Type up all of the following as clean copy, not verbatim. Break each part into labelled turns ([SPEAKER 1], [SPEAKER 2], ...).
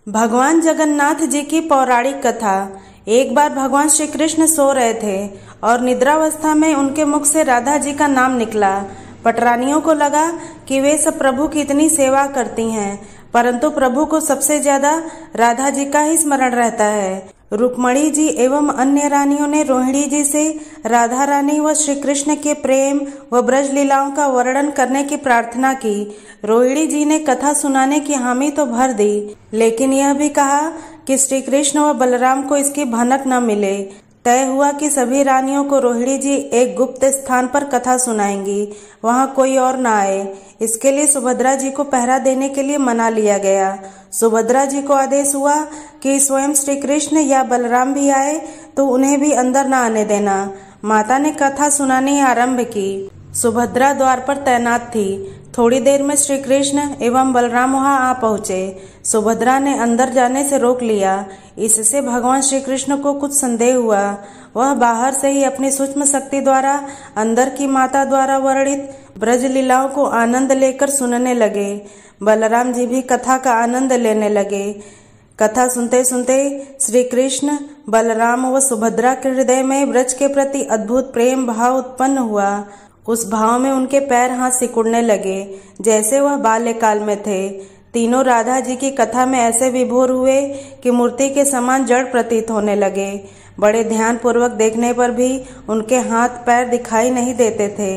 [SPEAKER 1] भगवान जगन्नाथ जी की पौराणिक कथा। एक बार भगवान श्री कृष्ण सो रहे थे और निद्रावस्था में उनके मुख से राधा जी का नाम निकला। पटरानियों को लगा कि वे सब प्रभु की इतनी सेवा करती हैं, परंतु प्रभु को सबसे ज्यादा राधा जी का ही स्मरण रहता है। रुक्मणी जी एवं अन्य रानियों ने रोहिणी जी से राधा रानी व श्री कृष्ण के प्रेम व ब्रज लीलाओं का वर्णन करने की प्रार्थना की। रोहिणी जी ने कथा सुनाने की हामी तो भर दी, लेकिन यह भी कहा कि श्री कृष्ण व बलराम को इसकी भनक न मिले। तय हुआ कि सभी रानियों को रोहिणी जी एक गुप्त स्थान पर कथा सुनाएंगी, वहां कोई और न आए। इसके लिए सुभद्रा जी को पहरा देने के लिए मना लिया गया। सुभद्रा जी को आदेश हुआ कि स्वयं श्री कृष्ण या बलराम भी आए तो उन्हें भी अंदर न आने देना। माता ने कथा सुनानी आरंभ की। सुभद्रा द्वार पर तैनात थी। थोड़ी देर में श्री कृष्ण एवं बलराम वहां आ पहुंचे। सुभद्रा ने अंदर जाने से रोक लिया। इससे भगवान श्री कृष्ण को कुछ संदेह हुआ। वह बाहर से ही अपनी सूक्ष्म शक्ति द्वारा अंदर की माता द्वारा वर्णित ब्रज लीलाओं को आनंद लेकर सुनने लगे। बलराम जी भी कथा का आनंद लेने लगे। कथा सुनते सुनते श्री कृष्ण, बलराम व सुभद्रा के हृदय में ब्रज के प्रति अद्भुत प्रेम भाव उत्पन्न हुआ। उस भाव में उनके पैर हाथ सिकुड़ने लगे जैसे वह बाल्यकाल में थे। तीनों राधा जी की कथा में ऐसे विभोर हुए कि मूर्ति के समान जड़ प्रतीत होने लगे। बड़े ध्यान पूर्वक देखने पर भी उनके हाथ पैर दिखाई नहीं देते थे।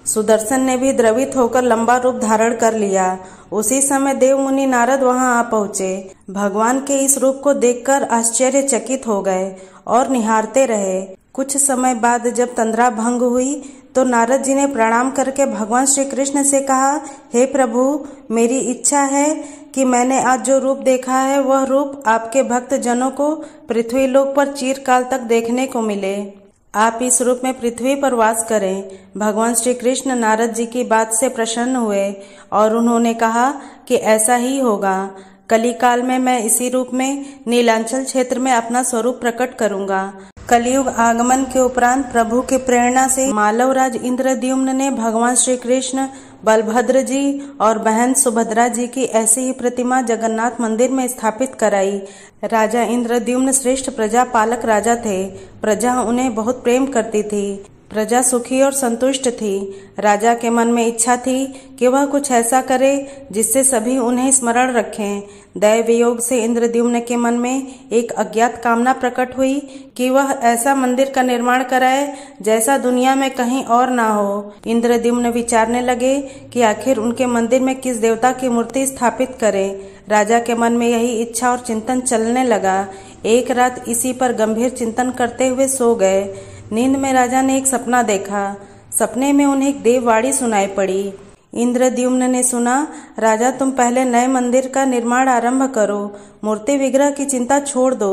[SPEAKER 1] सुदर्शन ने भी द्रवित होकर लंबा रूप धारण कर लिया। उसी समय देव मुनि नारद वहां आ पहुंचे। भगवान के इस रूप को देखकर आश्चर्यचकित हो गए और निहारते रहे। कुछ समय बाद जब तंद्रा भंग हुई तो नारद जी ने प्रणाम करके भगवान श्री कृष्ण से कहा, हे प्रभु, मेरी इच्छा है कि मैंने आज जो रूप देखा है वह रूप आपके भक्त जनों को पृथ्वी लोक पर चिरकाल तक देखने को मिले। आप इस रूप में पृथ्वी पर वास करें। भगवान श्री कृष्ण नारद जी की बात से प्रसन्न हुए और उन्होंने कहा कि ऐसा ही होगा। कलिकाल में मैं इसी रूप में नीलांचल क्षेत्र में अपना स्वरूप प्रकट करूंगा। कलयुग आगमन के उपरांत प्रभु की प्रेरणा से मालवराज इंद्रद्युम्न ने भगवान श्री कृष्ण, बलभद्र जी और बहन सुभद्रा जी की ऐसी ही प्रतिमा जगन्नाथ मंदिर में स्थापित कराई। राजा इंद्रद्युम्न श्रेष्ठ प्रजा पालक राजा थे। प्रजा उन्हें बहुत प्रेम करती थी। प्रजा सुखी और संतुष्ट थी। राजा के मन में इच्छा थी कि वह कुछ ऐसा करे जिससे सभी उन्हें स्मरण रखें। दैव योग से इंद्रद्युम्न के मन में एक अज्ञात कामना प्रकट हुई कि वह ऐसा मंदिर का निर्माण कराए जैसा दुनिया में कहीं और ना हो। इंद्रद्युम्न विचारने लगे कि आखिर उनके मंदिर में किस देवता की मूर्ति स्थापित करें। राजा के मन में यही इच्छा और चिंतन चलने लगा। एक रात इसी पर गंभीर चिंतन करते हुए सो गए। नींद में राजा ने एक सपना देखा। सपने में उन्हें एक देववाणी सुनाई पड़ी। इंद्रद्युम्न ने सुना, राजा, तुम पहले नए मंदिर का निर्माण आरंभ करो। मूर्ति विग्रह की चिंता छोड़ दो।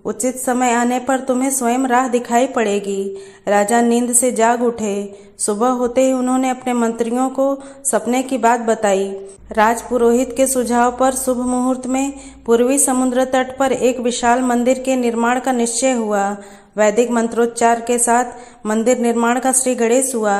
[SPEAKER 1] उचित समय आने पर तुम्हें स्वयं राह दिखाई पड़ेगी। राजा नींद से जाग उठे। सुबह होते ही उन्होंने अपने मंत्रियों को सपने की बात बताई। राजपुरोहित के सुझाव पर शुभ मुहूर्त में पूर्वी समुद्र तट पर एक विशाल मंदिर के निर्माण का निश्चय हुआ। वैदिक मंत्रोच्चार के साथ मंदिर निर्माण का श्री गणेश हुआ।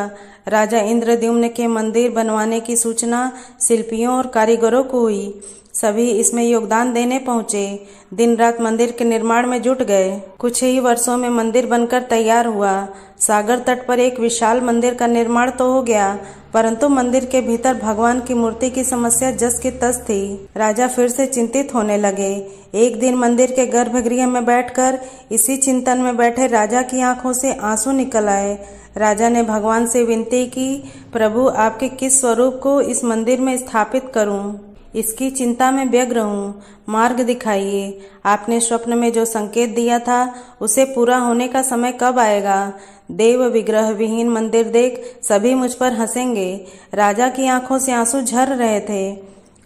[SPEAKER 1] राजा इंद्रद्युम्न के मंदिर बनवाने की सूचना शिल्पियों और कारीगरों को हुई। सभी इसमें योगदान देने पहुंचे। दिन रात मंदिर के निर्माण में जुट गए। कुछ ही वर्षों में मंदिर बनकर तैयार हुआ। सागर तट पर एक विशाल मंदिर का निर्माण तो हो गया, परंतु मंदिर के भीतर भगवान की मूर्ति की समस्या जस की तस थी। राजा फिर से चिंतित होने लगे। एक दिन मंदिर के गर्भगृह में बैठकर इसी चिंतन में बैठे राजा की आंखों से आंसू निकल आए। राजा ने भगवान से विनती की, प्रभु, आपके किस स्वरूप को इस मंदिर में स्थापित करूं? इसकी चिंता में व्यग्र हूँ। मार्ग दिखाइए। आपने स्वप्न में जो संकेत दिया था उसे पूरा होने का समय कब आएगा? देव विग्रह विहीन मंदिर देख सभी मुझ पर हंसेंगे। राजा की आंखों से आंसू झर रहे थे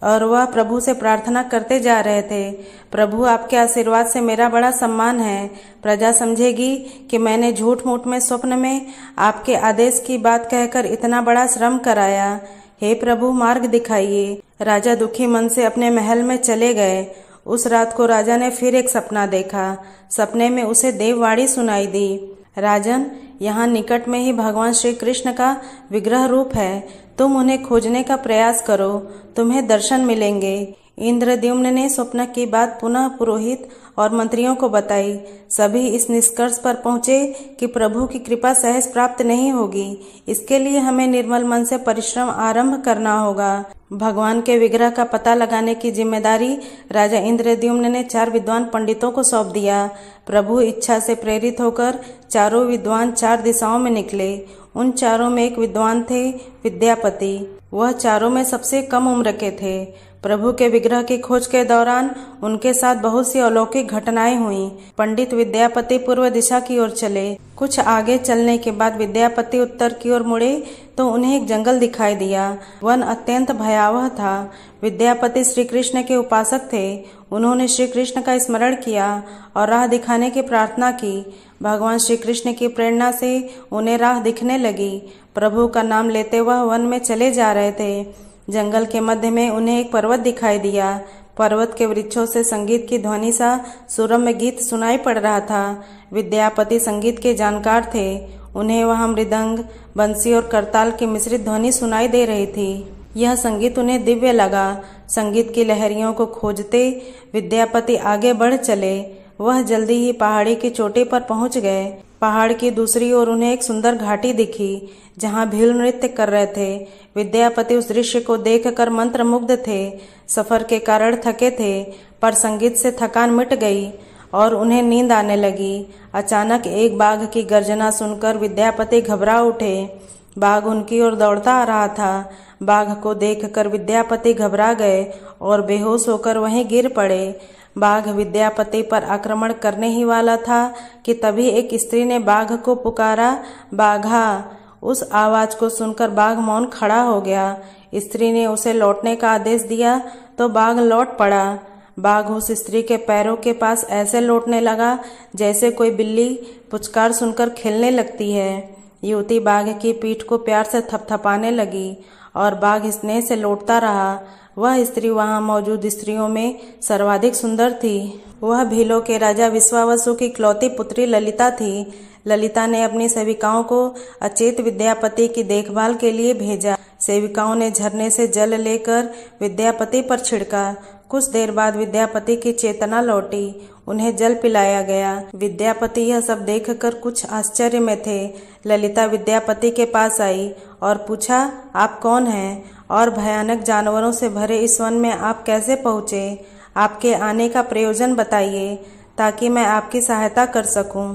[SPEAKER 1] और वह प्रभु से प्रार्थना करते जा रहे थे, प्रभु, आपके आशीर्वाद से मेरा बड़ा सम्मान है। प्रजा समझेगी कि मैंने झूठ मूठ में स्वप्न में आपके आदेश की बात कहकर इतना बड़ा श्रम कराया। हे प्रभु, मार्ग दिखाइए। राजा दुखी मन से अपने महल में चले गए। उस रात को राजा ने फिर एक सपना देखा। सपने में उसे देववाणी सुनाई दी, राजन, यहाँ निकट में ही भगवान श्री कृष्ण का विग्रह रूप है। तुम उन्हें खोजने का प्रयास करो, तुम्हें दर्शन मिलेंगे। इंद्रद्युम्न ने स्वप्न की बात पुनः पुरोहित और मंत्रियों को बताई। सभी इस निष्कर्ष पर पहुंचे कि प्रभु की कृपा सहज प्राप्त नहीं होगी। इसके लिए हमें निर्मल मन से परिश्रम आरंभ करना होगा। भगवान के विग्रह का पता लगाने की जिम्मेदारी राजा इंद्रद्युम्न ने 4 विद्वान पंडितों को सौंप दिया। प्रभु इच्छा से प्रेरित होकर चारों विद्वान 4 दिशाओं में निकले। उन चारों में एक विद्वान थे, विद्यापति। वह चारों में सबसे कम उम्र के थे। प्रभु के विग्रह की खोज के दौरान उनके साथ बहुत सी अलौकिक घटनाएं हुईं। पंडित विद्यापति पूर्व दिशा की ओर चले। कुछ आगे चलने के बाद विद्यापति उत्तर की ओर मुड़े तो उन्हें एक जंगल दिखाई दिया। वन अत्यंत भयावह था। विद्यापति श्री कृष्ण के उपासक थे। उन्होंने श्री कृष्ण का स्मरण किया और राह दिखाने की प्रार्थना की। भगवान श्री कृष्ण की प्रेरणा से उन्हें राह दिखने लगी। प्रभु का नाम लेते वह वन में चले जा रहे थे। जंगल के मध्य में उन्हें एक पर्वत दिखाई दिया। पर्वत के वृक्षों से संगीत की ध्वनि सा सुरम्य गीत सुनाई पड़ रहा था। विद्यापति संगीत के जानकार थे। उन्हें वहां मृदंग, बंसी और करताल की मिश्रित ध्वनि सुनाई दे रही थी। यह संगीत उन्हें दिव्य लगा। संगीत की लहरियों को खोजते विद्यापति आगे बढ़ चले। वह जल्दी ही पहाड़ी की चोटी पर पहुंच गए। पहाड़ की दूसरी ओर उन्हें एक सुंदर घाटी दिखी जहां भील नृत्य कर रहे थे। विद्यापति उस दृश्य को देखकर मंत्रमुग्ध थे। सफर के कारण थके थे, पर संगीत से थकान मिट गई और उन्हें नींद आने लगी। अचानक एक बाघ की गर्जना सुनकर विद्यापति घबरा उठे। बाघ उनकी ओर दौड़ता आ रहा था। बाघ को देखकर विद्यापति घबरा गए और बेहोश होकर वहीं गिर पड़े। बाघ विद्यापति पर आक्रमण करने ही वाला था कि तभी एक स्त्री ने बाघ को पुकारा, बाघा। उस आवाज को सुनकर बाघ मौन खड़ा हो गया। स्त्री ने उसे लौटने का आदेश दिया तो बाघ लौट पड़ा। बाघ उस स्त्री के पैरों के पास ऐसे लौटने लगा जैसे कोई बिल्ली पुचकार सुनकर खेलने लगती है। युवती बाघ की पीठ को प्यार से थपथपाने लगी और बाघ स्नेह से लौटता रहा। वह स्त्री वहां मौजूद स्त्रियों में सर्वाधिक सुंदर थी। वह भीलों के राजा विश्वावसु की इकलौती पुत्री ललिता थी। ललिता ने अपनी सेविकाओं को अचेत विद्यापति की देखभाल के लिए भेजा। सेविकाओं ने झरने से जल लेकर विद्यापति पर छिड़का। कुछ देर बाद विद्यापति की चेतना लौटी। उन्हें जल पिलाया गया। विद्यापति यह सब देखकर कुछ आश्चर्य में थे। ललिता विद्यापति के पास आई और पूछा, आप कौन हैं और भयानक जानवरों से भरे इस वन में आप कैसे पहुँचे? आपके आने का प्रयोजन बताइए ताकि मैं आपकी सहायता कर सकूं।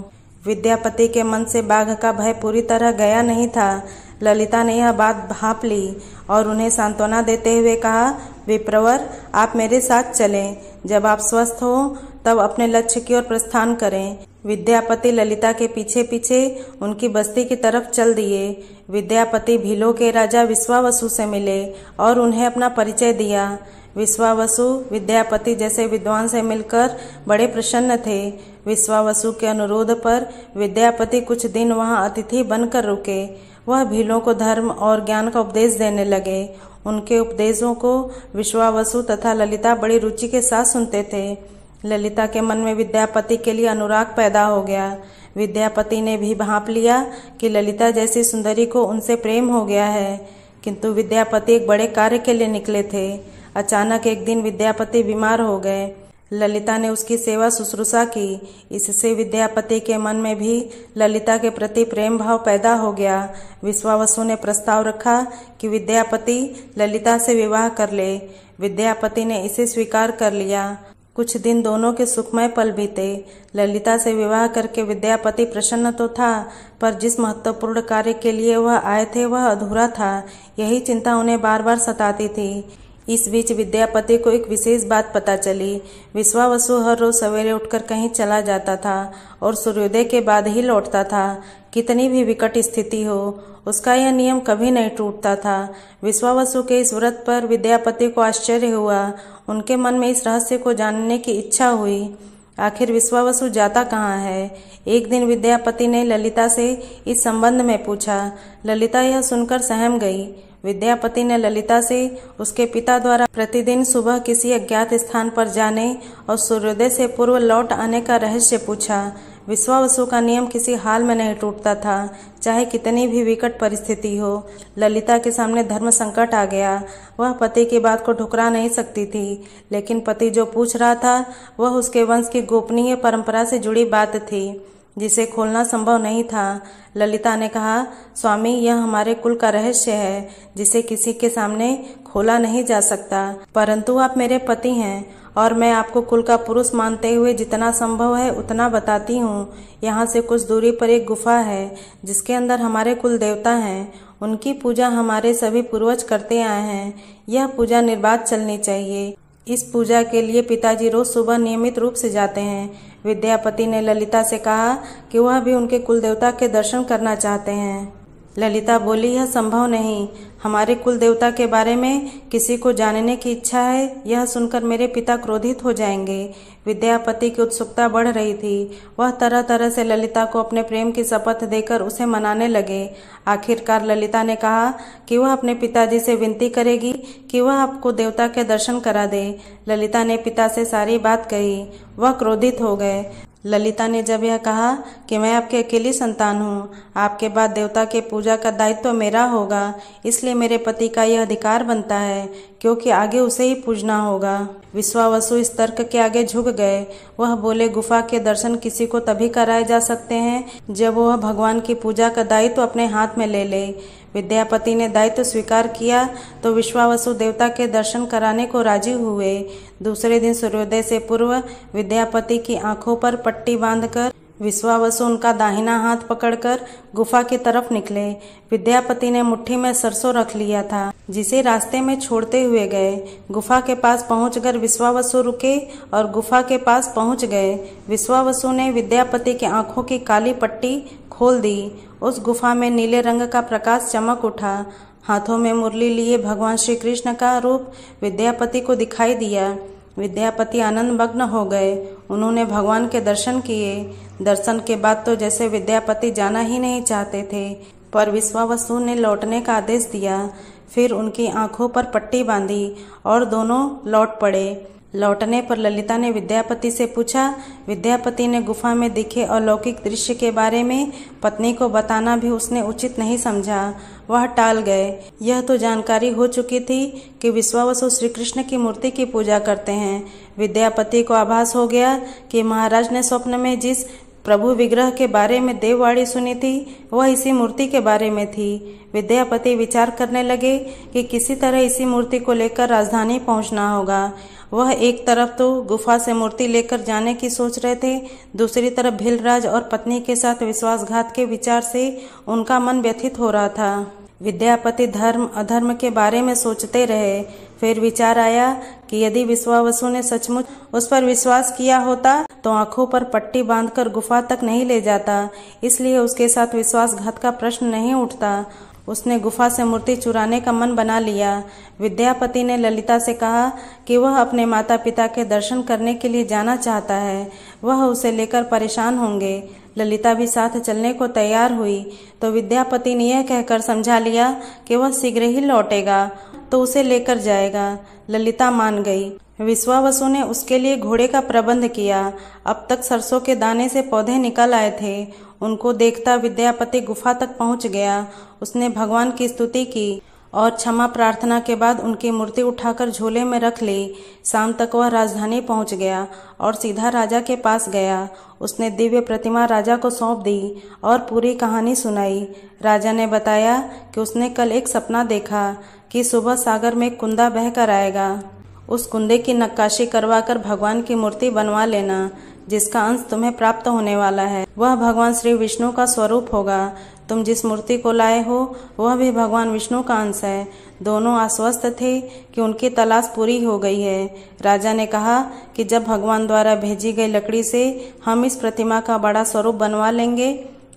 [SPEAKER 1] विद्यापति के मन से बाघ का भय पूरी तरह गया नहीं था। ललिता ने यह बात भांप ली और उन्हें सांत्वना देते हुए कहा, विप्रवर, आप मेरे साथ चलें। जब आप स्वस्थ हो तब अपने लक्ष्य की ओर प्रस्थान करें। विद्यापति ललिता के पीछे पीछे उनकी बस्ती की तरफ चल दिए। विद्यापति भीलों के राजा विश्वावसु से मिले और उन्हें अपना परिचय दिया। विश्वावसु विद्यापति जैसे विद्वान से मिलकर बड़े प्रसन्न थे। विश्वावसु के अनुरोध पर विद्यापति कुछ दिन वहां अतिथि बनकर रुके। वह भीलों को धर्म और ज्ञान का उपदेश देने लगे। उनके उपदेशों को विश्वावसु तथा ललिता बड़ी रुचि के साथ सुनते थे। ललिता के मन में विद्यापति के लिए अनुराग पैदा हो गया। विद्यापति ने भी भांप लिया कि ललिता जैसी सुंदरी को उनसे प्रेम हो गया है, किंतु विद्यापति एक बड़े कार्य के लिए निकले थे। अचानक एक दिन विद्यापति बीमार हो गए। ललिता ने उसकी सेवा शुश्रूषा की। इससे विद्यापति के मन में भी ललिता के प्रति प्रेम भाव पैदा हो गया। विश्वावसु ने प्रस्ताव रखा कि विद्यापति ललिता से विवाह कर ले। विद्यापति ने इसे स्वीकार कर लिया। कुछ दिन दोनों के सुखमय पल बीते। ललिता से विवाह करके विद्यापति प्रसन्न तो था, पर जिस महत्वपूर्ण कार्य के लिए वह आए थे वह अधूरा था। यही चिंता उन्हें बार बार सताती थी। इस बीच विद्यापति को एक विशेष बात पता चली। विश्वावसु हर रोज सवेरे उठकर कहीं चला जाता था और सूर्योदय के बाद ही लौटता था। कितनी भी विकट स्थिति हो, उसका यह नियम कभी नहीं टूटता था। विश्वावसु के इस व्रत पर विद्यापति को आश्चर्य हुआ। उनके मन में इस रहस्य को जानने की इच्छा हुई। आखिर विश्वावसु जाता कहाँ है? एक दिन विद्यापति ने ललिता से इस संबंध में पूछा। ललिता यह सुनकर सहम गई। विद्यापति ने ललिता से उसके पिता द्वारा प्रतिदिन सुबह किसी अज्ञात स्थान पर जाने और सूर्योदय से पूर्व लौट आने का रहस्य पूछा। विश्वावसु का नियम किसी हाल में नहीं टूटता था, चाहे कितनी भी विकट परिस्थिति हो। ललिता के सामने धर्म संकट आ गया। वह पति की बात को ठुकरा नहीं सकती थी, लेकिन पति जो पूछ रहा था वह उसके वंश की गोपनीय परंपरा से जुड़ी बात थी, जिसे खोलना संभव नहीं था। ललिता ने कहा, स्वामी, यह हमारे कुल का रहस्य है, जिसे किसी के सामने खोला नहीं जा सकता, परंतु आप मेरे पति हैं और मैं आपको कुल का पुरुष मानते हुए जितना संभव है उतना बताती हूँ। यहाँ से कुछ दूरी पर एक गुफा है, जिसके अंदर हमारे कुल देवता हैं। उनकी पूजा हमारे सभी पूर्वज करते आए हैं। यह पूजा निर्बाध चलनी चाहिए। इस पूजा के लिए पिताजी रोज सुबह नियमित रूप से जाते हैं। विद्यापति ने ललिता से कहा कि वह भी उनके कुल देवता के दर्शन करना चाहते हैं। ललिता बोली, यह संभव नहीं। हमारे कुल देवता के बारे में किसी को जानने की इच्छा है, यह सुनकर मेरे पिता क्रोधित हो जाएंगे। विद्यापति की उत्सुकता बढ़ रही थी। वह तरह तरह से ललिता को अपने प्रेम की शपथ देकर उसे मनाने लगे। आखिरकार ललिता ने कहा कि वह अपने पिताजी से विनती करेगी कि वह आपको देवता के दर्शन करा दे। ललिता ने पिता से सारी बात कही। वह क्रोधित हो गए। ललिता ने जब यह कहा कि मैं आपकी अकेली संतान हूँ, आपके बाद देवता के पूजा का दायित्व मेरा होगा, इसलिए मेरे पति का यह अधिकार बनता है, क्योंकि आगे उसे ही पूजना होगा। विश्वावसु इस तर्क के आगे झुक गए। वह बोले, गुफा के दर्शन किसी को तभी कराए जा सकते हैं जब वह भगवान की पूजा का दायित्व अपने हाथ में ले ले। विद्यापति ने दायित्व स्वीकार किया तो विश्वावसु देवता के दर्शन कराने को राजी हुए। दूसरे दिन सूर्योदय से पूर्व विद्यापति की आंखों पर पट्टी बांधकर विश्वावसु उनका दाहिना हाथ पकड़कर गुफा की तरफ निकले। विद्यापति ने मुट्ठी में सरसों रख लिया था, जिसे रास्ते में छोड़ते हुए गए। गुफा के पास पहुंचकर विश्वावसु रुके और गुफा के पास पहुंच गए। विश्वावसु ने विद्यापति की आंखों की काली पट्टी खोल दी। उस गुफा में नीले रंग का प्रकाश चमक उठा। हाथों में मुरली लिए भगवान श्री कृष्ण का रूप विद्यापति को दिखाई दिया। विद्यापति आनंद मग्न हो गए। उन्होंने भगवान के दर्शन किए। दर्शन के बाद तो जैसे विद्यापति जाना ही नहीं चाहते थे, पर विश्वावसु ने लौटने का आदेश दिया। फिर उनकी आंखों पर पट्टी बांधी और दोनों लौट पड़े। लौटने पर ललिता ने विद्यापति से पूछा। विद्यापति ने गुफा में दिखे अलौकिक दृश्य के बारे में पत्नी को बताना भी उसने उचित नहीं समझा। वह टाल गए। यह तो जानकारी हो चुकी थी कि विश्वावसु श्री कृष्ण की मूर्ति की पूजा करते हैं। विद्यापति को आभास हो गया कि महाराज ने स्वप्न में जिस प्रभु विग्रह के बारे में देववाणी सुनी थी वह इसी मूर्ति के बारे में थी। विद्यापति विचार करने लगे कि किसी तरह इसी मूर्ति को लेकर राजधानी पहुंचना होगा। वह एक तरफ तो गुफा से मूर्ति लेकर जाने की सोच रहे थे, दूसरी तरफ भीलराज और पत्नी के साथ विश्वासघात के विचार से उनका मन व्यथित हो रहा था। विद्यापति धर्म अधर्म के बारे में सोचते रहे। फिर विचार आया कि यदि विश्वावसु ने सचमुच उस पर विश्वास किया होता तो आंखों पर पट्टी बांधकर गुफा तक नहीं ले जाता, इसलिए उसके साथ विश्वासघात का प्रश्न नहीं उठता। उसने गुफा से मूर्ति चुराने का मन बना लिया। विद्यापति ने ललिता से कहा कि वह अपने माता पिता के दर्शन करने के लिए जाना चाहता है, वह उसे लेकर परेशान होंगे। ललिता भी साथ चलने को तैयार हुई तो विद्यापति ने यह कहकर समझा लिया कि वह शीघ्र ही लौटेगा तो उसे लेकर जाएगा। ललिता मान गई। विश्वावसु ने उसके लिए घोड़े का प्रबंध किया। अब तक सरसों के दाने से पौधे निकल आए थे। उनको देखता विद्यापति गुफा तक पहुंच गया। उसने भगवान की स्तुति की और क्षमा प्रार्थना के बाद उनकी मूर्ति उठाकर झोले में रख ली। शाम तक वह राजधानी पहुंच गया और सीधा राजा के पास गया। उसने दिव्य प्रतिमा राजा को सौंप दी और पूरी कहानी सुनाई। राजा ने बताया कि उसने कल एक सपना देखा कि सुबह सागर में कुंदा बहकर आएगा। उस कुंदे की नक्काशी करवाकर भगवान की मूर्ति बनवा लेना, जिसका अंश तुम्हें प्राप्त होने वाला है। वह भगवान श्री विष्णु का स्वरूप होगा। तुम जिस मूर्ति को लाए हो वह भी भगवान विष्णु का अंश है। दोनों आश्वस्त थे कि उनकी तलाश पूरी हो गई है। राजा ने कहा कि जब भगवान द्वारा भेजी गई लकड़ी से हम इस प्रतिमा का बड़ा स्वरूप बनवा लेंगे,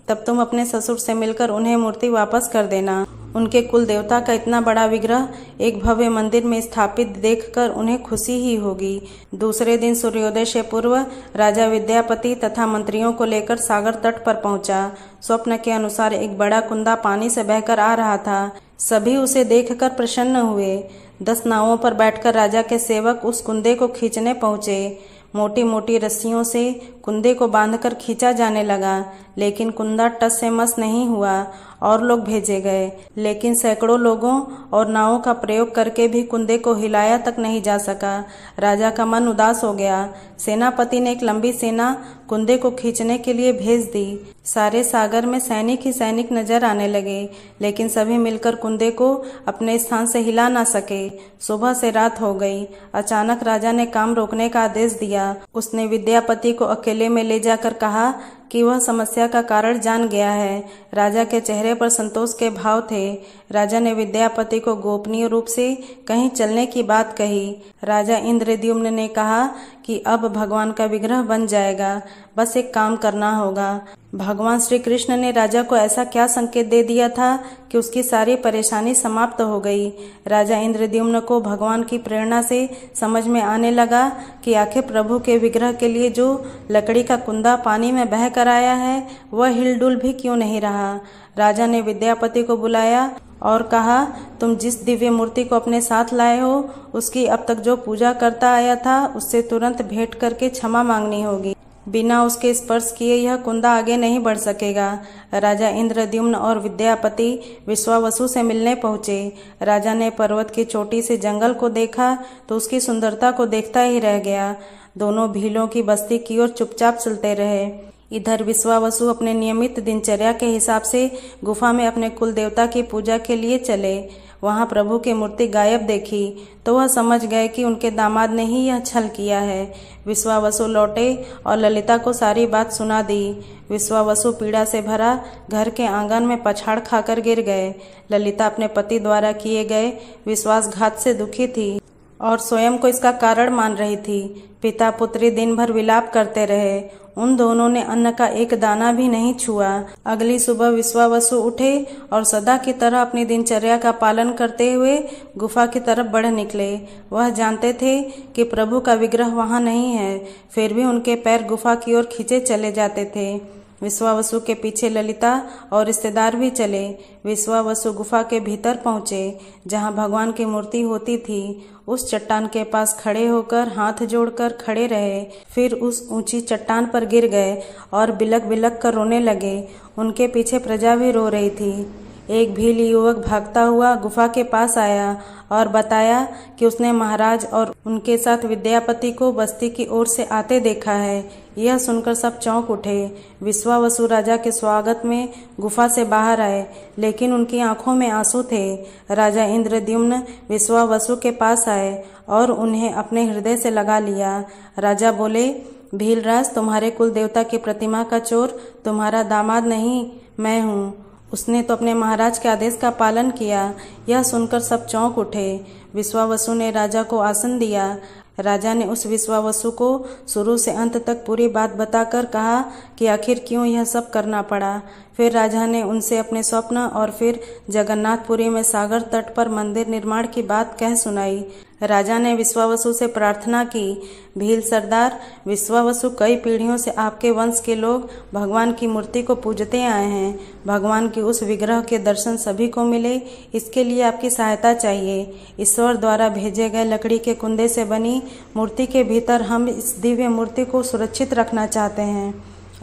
[SPEAKER 1] तब तुम अपने ससुर से मिलकर उन्हें मूर्ति वापस कर देना। उनके कुल देवता का इतना बड़ा विग्रह एक भव्य मंदिर में स्थापित देखकर उन्हें खुशी ही होगी। दूसरे दिन सूर्योदय से पूर्व राजा विद्यापति तथा मंत्रियों को लेकर सागर तट पर पहुंचा। स्वप्न के अनुसार एक बड़ा कुंदा पानी से बहकर आ रहा था। सभी उसे देखकर प्रसन्न हुए। 10 नावों पर बैठकर राजा के सेवक उस कुंदे को खींचने पहुंचे। मोटी मोटी रस्सियों से कुंदे को बांधकर खींचा जाने लगा, लेकिन कुंदा टस से मस नहीं हुआ। और लोग भेजे गए, लेकिन सैकड़ों लोगों और नावों का प्रयोग करके भी कुंदे को हिलाया तक नहीं जा सका। राजा का मन उदास हो गया। सेनापति ने एक लंबी सेना कुंदे को खींचने के लिए भेज दी। सारे सागर में सैनिक ही सैनिक नजर आने लगे, लेकिन सभी मिलकर कुंदे को अपने स्थान से हिला ना सके। सुबह से रात हो गई। अचानक राजा ने काम रोकने का आदेश दिया। उसने विद्यापति को अकेले में ले जाकर कहा कि वह समस्या का कारण जान गया है। राजा के चेहरे पर संतोष के भाव थे। राजा ने विद्यापति को गोपनीय रूप से कहीं चलने की बात कही। राजा इंद्रद्युम्न ने कहा कि अब भगवान का विग्रह बन जाएगा, बस एक काम करना होगा। भगवान श्री कृष्ण ने राजा को ऐसा क्या संकेत दे दिया था कि उसकी सारी परेशानी समाप्त हो गई। राजा इंद्रद्युम्न को भगवान की प्रेरणा से समझ में आने लगा कि आखिर प्रभु के विग्रह के लिए जो लकड़ी का कुंदा पानी में बह कर आया है, वह हिलडुल भी क्यों नहीं रहा। राजा ने विद्यापति को बुलाया और कहा, तुम जिस दिव्य मूर्ति को अपने साथ लाए हो, उसकी अब तक जो पूजा करता आया था, उससे तुरंत भेंट करके क्षमा मांगनी होगी। बिना उसके स्पर्श किए यह कुंदा आगे नहीं बढ़ सकेगा। राजा इंद्रद्युम्न और विद्यापति विश्वावसु से मिलने पहुंचे। राजा ने पर्वत की चोटी से जंगल को देखा तो उसकी सुंदरता को देखता ही रह गया। दोनों भीलों की बस्ती की ओर चुपचाप चलते रहे। इधर विश्वावसु अपने नियमित दिनचर्या के हिसाब से गुफा में अपने कुल देवता की पूजा के लिए चले। वहां प्रभु की मूर्ति गायब देखी तो वह समझ गए कि उनके दामाद ने ही यह छल किया है। विश्वावसु लौटे और ललिता को सारी बात सुना दी। विश्वावसु पीड़ा से भरा घर के आंगन में पछाड़ खाकर गिर गए। ललिता अपने पति द्वारा किए गए विश्वासघात से दुखी थी और स्वयं को इसका कारण मान रही थी। पिता पुत्री दिन भर विलाप करते रहे। उन दोनों ने अन्न का एक दाना भी नहीं छुआ। अगली सुबह विश्वावसु उठे और सदा की तरह अपनी दिनचर्या का पालन करते हुए गुफा की तरफ बढ़ निकले। वह जानते थे कि प्रभु का विग्रह वहां नहीं है, फिर भी उनके पैर गुफा की ओर खींचे चले जाते थे। विश्वावसु के पीछे ललिता और रिश्तेदार भी चले। विश्वावसु गुफा के भीतर पहुंचे, जहां भगवान की मूर्ति होती थी। उस चट्टान के पास खड़े होकर हाथ जोड़कर खड़े रहे, फिर उस ऊंची चट्टान पर गिर गए और बिलक बिलक कर रोने लगे। उनके पीछे प्रजा भी रो रही थी। एक भील युवक भागता हुआ गुफा के पास आया और बताया कि उसने महाराज और उनके साथ विद्यापति को बस्ती की ओर से आते देखा है। यह सुनकर सब चौंक उठे। विश्वावसु राजा के स्वागत में गुफा से बाहर आए, लेकिन उनकी आंखों में आंसू थे। राजा इंद्रद्युम्न विश्वावसु के पास आए और उन्हें अपने हृदय से लगा लिया। राजा बोले, भीलराज, तुम्हारे कुल देवता की प्रतिमा का चोर तुम्हारा दामाद नहीं, मैं हूँ। उसने तो अपने महाराज के आदेश का पालन किया। यह सुनकर सब चौंक उठे। विश्वावसु ने राजा को आसन दिया। राजा ने उस विश्वावसु को शुरू से अंत तक पूरी बात बताकर कहा कि आखिर क्यों यह सब करना पड़ा। फिर राजा ने उनसे अपने स्वप्न और फिर जगन्नाथपुरी में सागर तट पर मंदिर निर्माण की बात कह सुनाई। राजा ने विश्वावसु से प्रार्थना की, भील सरदार, विश्वावसु कई पीढ़ियों से आपके वंश के लोग भगवान की मूर्ति को पूजते आए हैं। भगवान की उस विग्रह के दर्शन सभी को मिले, इसके लिए आपकी सहायता चाहिए। ईश्वर द्वारा भेजे गए लकड़ी के कुंदे से बनी मूर्ति के भीतर हम इस दिव्य मूर्ति को सुरक्षित रखना चाहते हैं।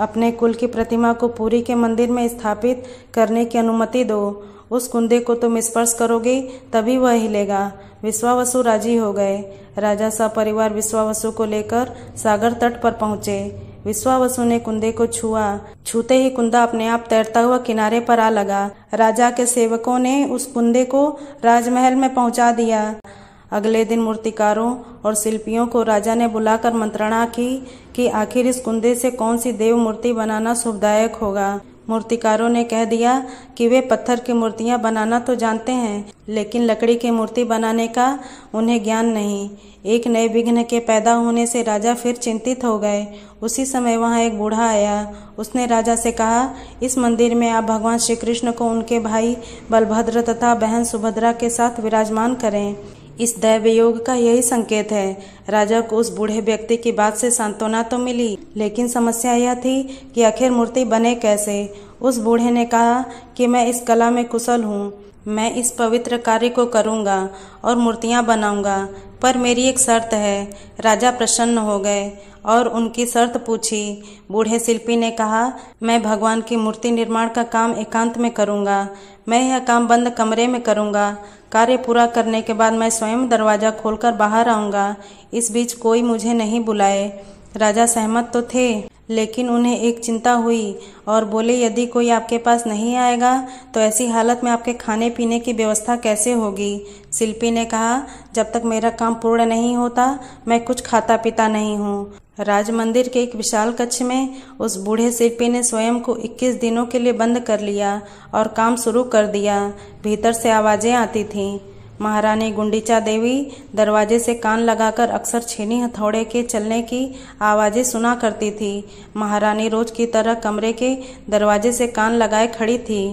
[SPEAKER 1] अपने कुल की प्रतिमा को पुरी के मंदिर में स्थापित करने की अनुमति दो। उस कुंदे को तुम स्पर्श करोगे तभी वह हिलेगा। विश्वावसु राजी हो गए। राजा सपरिवार विश्वावसु को लेकर सागर तट पर पहुंचे। विश्वावसु ने कुंदे को छुआ। छूते ही कुंदा अपने आप तैरता हुआ किनारे पर आ लगा। राजा के सेवकों ने उस कुंदे को राजमहल में पहुंचा दिया। अगले दिन मूर्तिकारों और शिल्पियों को राजा ने बुलाकर मंत्रणा की कि आखिर इस कुंदे से कौन सी देव मूर्ति बनाना शुभदायक होगा। मूर्तिकारों ने कह दिया कि वे पत्थर की मूर्तियां बनाना तो जानते हैं, लेकिन लकड़ी की मूर्ति बनाने का उन्हें ज्ञान नहीं। एक नए विघ्न के पैदा होने से राजा फिर चिंतित हो गए। उसी समय वहां एक बूढ़ा आया। उसने राजा से कहा, इस मंदिर में आप भगवान श्री कृष्ण को उनके भाई बलभद्र तथा बहन सुभद्रा के साथ विराजमान करें। इस दैव योग का यही संकेत है। राजा को उस बूढ़े व्यक्ति की बात से सांत्वना तो मिली, लेकिन समस्या यह थी कि आखिर मूर्ति बने कैसे। उस बूढ़े ने कहा कि मैं इस कला में कुशल हूँ। मैं इस पवित्र कार्य को करूँगा और मूर्तियाँ बनाऊँगा, पर मेरी एक शर्त है। राजा प्रसन्न हो गए और उनकी शर्त पूछी। बूढ़े शिल्पी ने कहा, मैं भगवान की मूर्ति निर्माण का काम एकांत में करूँगा। मैं यह काम बंद कमरे में करूँगा। कार्य पूरा करने के बाद मैं स्वयं दरवाज़ा खोलकर बाहर आऊँगा। इस बीच कोई मुझे नहीं बुलाए। राजा सहमत तो थे, लेकिन उन्हें एक चिंता हुई और बोले, यदि कोई आपके पास नहीं आएगा तो ऐसी हालत में आपके खाने पीने की व्यवस्था कैसे होगी। शिल्पी ने कहा, जब तक मेरा काम पूर्ण नहीं होता मैं कुछ खाता पीता नहीं हूँ। राज मंदिर के एक विशाल कक्ष में उस बूढ़े शिल्पी ने स्वयं को 21 दिनों के लिए बंद कर लिया और काम शुरू कर दिया। भीतर से आवाजें आती थीं। महारानी गुंडीचा देवी दरवाजे से कान लगाकर अक्सर छेनी हथौड़े के चलने की आवाज़ें सुना करती थी। महारानी रोज की तरह कमरे के दरवाजे से कान लगाए खड़ी थी।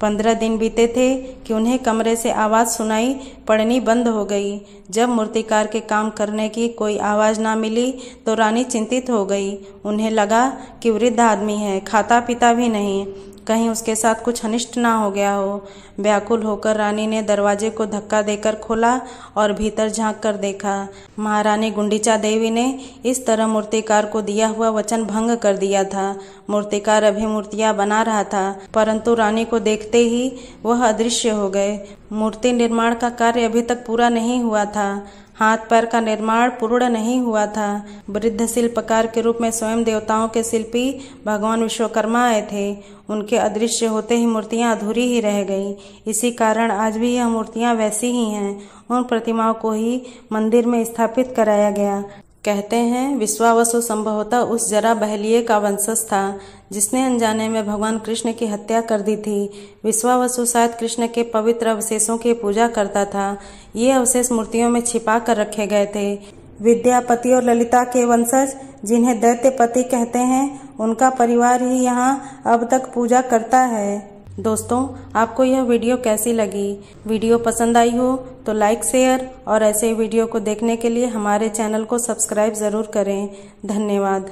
[SPEAKER 1] 15 दिन बीते थे कि उन्हें कमरे से आवाज़ सुनाई पड़नी बंद हो गई। जब मूर्तिकार के काम करने की कोई आवाज़ ना मिली तो रानी चिंतित हो गई। उन्हें लगा कि वृद्ध आदमी है, खाता पीता भी नहीं, कहीं उसके साथ कुछ अनिष्ट ना हो गया हो। व्याकुल होकर रानी ने दरवाजे को धक्का देकर खोला और भीतर झांक कर देखा। महारानी गुंडीचा देवी ने इस तरह मूर्तिकार को दिया हुआ वचन भंग कर दिया था। मूर्तिकार अभी मूर्तियां बना रहा था, परंतु रानी को देखते ही वह अदृश्य हो गए। मूर्ति निर्माण का कार्य अभी तक पूरा नहीं हुआ था। हाथ पैर का निर्माण पूर्ण नहीं हुआ था। वृद्ध शिल्पकार के रूप में स्वयं देवताओं के शिल्पी भगवान विश्वकर्मा आए थे। उनके अदृश्य होते ही मूर्तियां अधूरी ही रह गई। इसी कारण आज भी यह मूर्तियां वैसी ही हैं। उन प्रतिमाओं को ही मंदिर में स्थापित कराया गया। कहते हैं विश्वावसु संभवतः उस जरा बहलिये का वंशज था जिसने अनजाने में भगवान कृष्ण की हत्या कर दी थी। विश्वावसु शायद कृष्ण के पवित्र अवशेषों की पूजा करता था। ये अवशेष मूर्तियों में छिपा कर रखे गए थे। विद्यापति और ललिता के वंशज, जिन्हें दैत्यपति कहते हैं, उनका परिवार ही यहाँ अब तक पूजा करता है। दोस्तों, आपको यह वीडियो कैसी लगी? वीडियो पसंद आई हो तो लाइक, शेयर और ऐसे वीडियो को देखने के लिए हमारे चैनल को सब्सक्राइब ज़रूर करें। धन्यवाद।